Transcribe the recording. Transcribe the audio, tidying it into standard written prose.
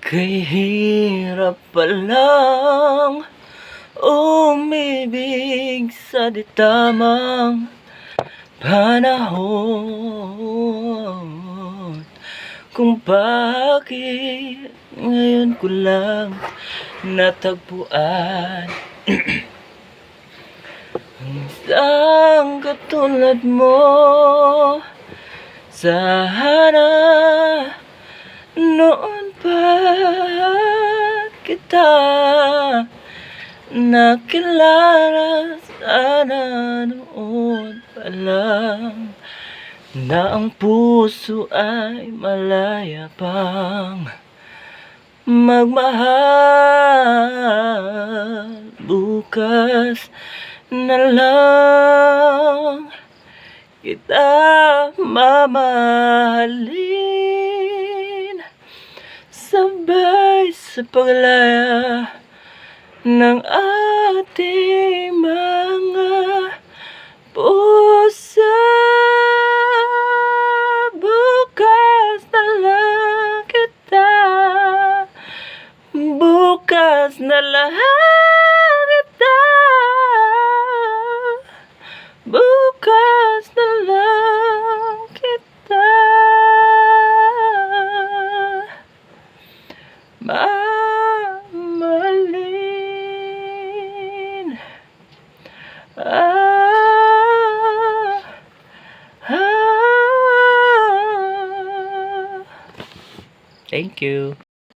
Kay hirap palang umibig sa di tamang panahon. Kung bakit ngayon ko lang natagpuan ang isang katulad mo. Sana noon pa kita nakilala, sana noon pa lang na ang puso ay malaya pang magmahal. Bukas na lang kita mamahalin, sabay sa paglaya ng ating mga puso. Bukas na lang kita, bukas na lang kita, bukas na lang kita mamahalin. Thank you.